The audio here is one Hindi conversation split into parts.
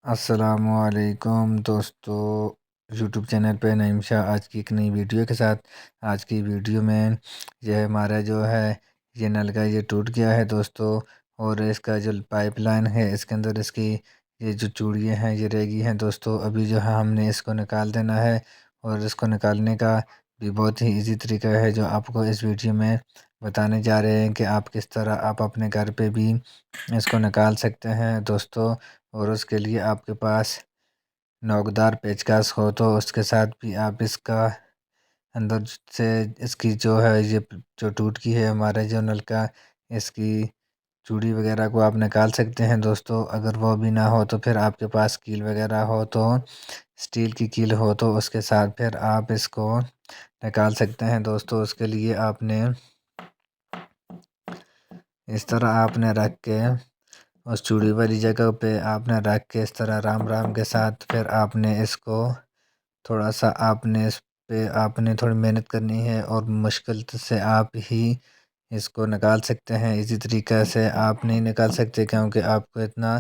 अस्सलामुअलैकुम दोस्तों, यूट्यूब चैनल पे नईम शाह आज की एक नई वीडियो के साथ। आज की वीडियो में यह हमारा जो है ये नल का ये टूट गया है दोस्तों। और इसका जो पाइपलाइन है इसके अंदर इसकी ये जो चूड़ियाँ हैं ये रह गई हैं दोस्तों। अभी जो है हमने इसको निकाल देना है और इसको निकालने का भी बहुत ही इजी तरीका है जो आपको इस वीडियो में बताने जा रहे हैं कि आप किस तरह आप अपने घर पे भी इसको निकाल सकते हैं दोस्तों। और उसके लिए आपके पास नोकदार पेचकस हो तो उसके साथ भी आप इसका अंदर से इसकी जो है ये जो टूट की है हमारे जो नल का इसकी चूड़ी वगैरह को आप निकाल सकते हैं दोस्तों। अगर वो भी ना हो तो फिर आपके पास कील वगैरह हो तो स्टील की कील हो तो उसके साथ फिर आप इसको निकाल सकते हैं दोस्तों। उसके लिए आपने इस तरह आपने रख के उस चूड़ी वाली जगह पे आपने रख के इस तरह राम राम के साथ फिर आपने इसको थोड़ा सा आपने इस पे आपने थोड़ी मेहनत करनी है और मुश्किल से आप ही इसको निकाल सकते हैं। इसी तरीक़े से आप नहीं निकाल सकते क्योंकि आपको इतना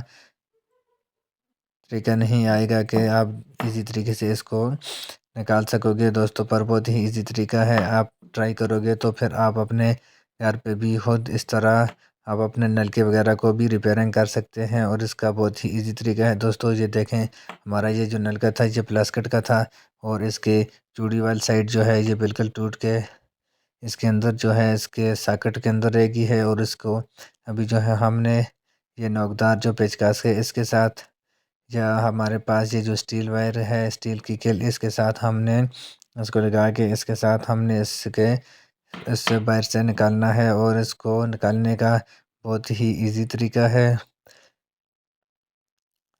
तरीका नहीं आएगा कि आप इसी तरीके से इसको निकाल सकोगे दोस्तों। पर बहुत ही इजी तरीका है, आप ट्राई करोगे तो फिर आप अपने घर पे भी खुद इस तरह आप अपने नलके वगैरह को भी रिपेयरिंग कर सकते हैं। और इसका बहुत ही इजी तरीका है दोस्तों। ये देखें हमारा ये जो नलका था ये प्लास्टिक का था और इसके चूड़ी वाली साइड जो है ये बिल्कुल टूट के इसके अंदर जो है इसके सॉकेट के अंदर रहेगी है। और इसको अभी जो है हमने ये नोकदार जो पेचकस है इसके साथ या हमारे पास ये जो स्टील वायर है स्टील की किल इसके साथ हमने इसको लगा के इसके साथ हमने इससे बाहर से निकालना है। और इसको निकालने का बहुत ही इजी तरीका है।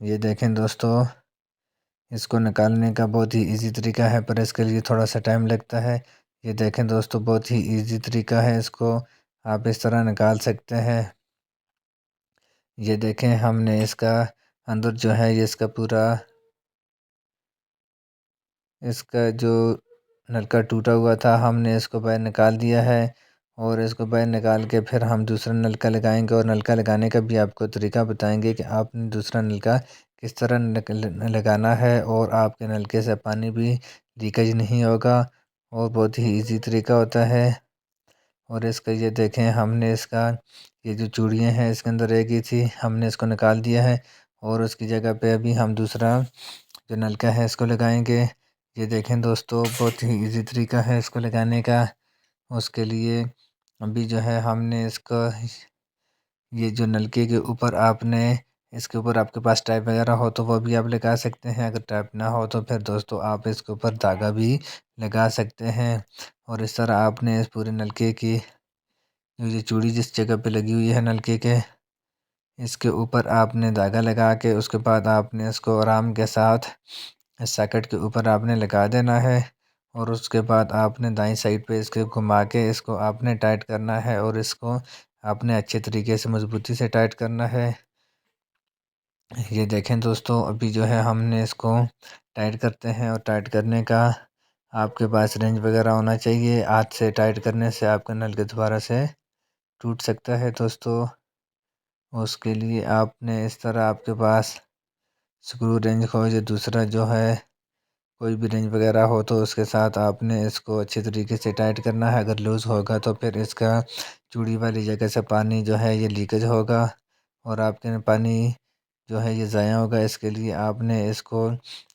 ये देखें दोस्तों, इसको निकालने का बहुत ही इजी तरीका है पर इसके लिए थोड़ा सा टाइम लगता है। ये देखें दोस्तों, बहुत ही इजी तरीका है, इसको आप इस तरह निकाल सकते हैं। ये देखें हमने इसका अंदर जो है ये इसका जो नलका टूटा हुआ था हमने इसको बाहर निकाल दिया है। और इसको बाहर निकाल के फिर हम दूसरा नलका लगाएंगे और नलका लगाने का भी आपको तरीका बताएंगे कि आपने दूसरा नलका किस तरह लगाना है और आपके नलके से पानी भी लीकेज नहीं होगा। और बहुत ही इजी तरीका होता है। और इसका ये देखें हमने इसका ये जो चूड़ियाँ हैं इसके अंदर रह गई थी हमने इसको निकाल दिया है। और उसकी जगह पे अभी हम दूसरा जो नलका है इसको लगाएंगे। ये देखें दोस्तों, बहुत ही इजी तरीका है इसको लगाने का। उसके लिए अभी जो है हमने इसको ये जो नलके के ऊपर आपने इसके ऊपर आपके पास टैप वगैरह हो तो वो भी आप लगा सकते हैं। अगर टैप ना हो तो फिर दोस्तों आप इसके ऊपर धागा भी लगा सकते हैं। और इस तरह आपने इस पूरे नलके की जो ये चूड़ी जिस जगह पे लगी हुई है नलके के इसके ऊपर आपने धागा लगा के उसके बाद आपने इसको आराम के साथ इस सॉकेट के ऊपर आपने लगा देना है। और उसके बाद आपने दाईं साइड पे इसके घुमा के इसको आपने टाइट करना है और इसको आपने अच्छे तरीके से मजबूती से टाइट करना है। ये देखें दोस्तों, अभी जो है हमने इसको टाइट करते हैं और टाइट करने का आपके पास रेंज वगैरह होना चाहिए। हाथ से टाइट करने से आपका नल के दोबारा से टूट सकता है दोस्तों। उसके लिए आपने इस तरह आपके पास स्क्रू रेंज हो या दूसरा जो है कोई भी रेंज वगैरह हो तो उसके साथ आपने इसको अच्छे तरीके से टाइट करना है। अगर लूज़ होगा तो फिर इसका चूड़ी वाली जगह से पानी जो है ये लीकेज होगा और आपके पानी जो है ये ज़ाया होगा। इसके लिए आपने इसको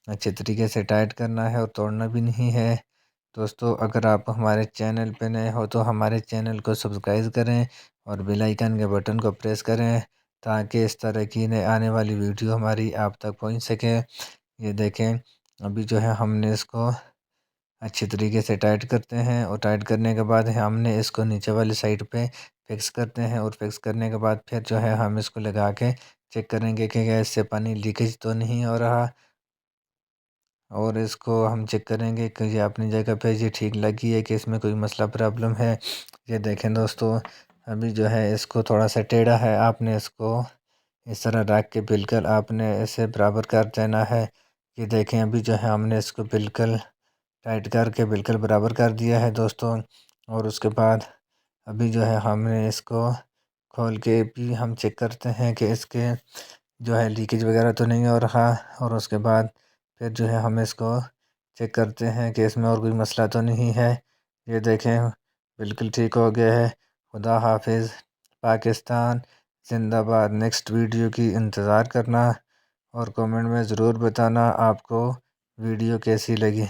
अच्छे तरीके से टाइट करना है और तोड़ना भी नहीं है। दोस्तों, अगर आप हमारे चैनल पे नए हो तो हमारे चैनल को सब्सक्राइब करें और बेल आइकन के बटन को प्रेस करें ताकि इस तरह की नए आने वाली वीडियो हमारी आप तक पहुंच सके। ये देखें अभी जो है हमने इसको अच्छे तरीके से टाइट करते हैं और टाइट करने के बाद हमने इसको नीचे वाली साइड पे फिक्स करते हैं। और फिक्स करने के बाद फिर जो है हम इसको लगा के चेक करेंगे कि क्या इससे पानी लीकेज तो नहीं हो रहा। और इसको हम चेक करेंगे कि ये अपनी जगह पे ये ठीक लगी है कि इसमें कोई मसला प्रॉब्लम है। ये देखें दोस्तों, अभी जो है इसको थोड़ा सा टेढ़ा है, आपने इसको इस तरह रख के बिल्कुल आपने इसे बराबर कर देना है। ये देखें अभी जो है हमने इसको बिल्कुल टाइट करके बिल्कुल बराबर कर दिया है दोस्तों। और उसके बाद अभी जो है हमने इसको खोल के भी हम चेक करते हैं कि इसके जो है लीकेज वगैरह तो नहीं हो रहा। और उसके बाद फिर जो है हम इसको चेक करते हैं कि इसमें और कोई मसला तो नहीं है। ये देखें बिल्कुल ठीक हो गया है। खुदा हाफिज़। पाकिस्तान जिंदाबाद। नेक्स्ट वीडियो की इंतज़ार करना और कमेंट में ज़रूर बताना आपको वीडियो कैसी लगी।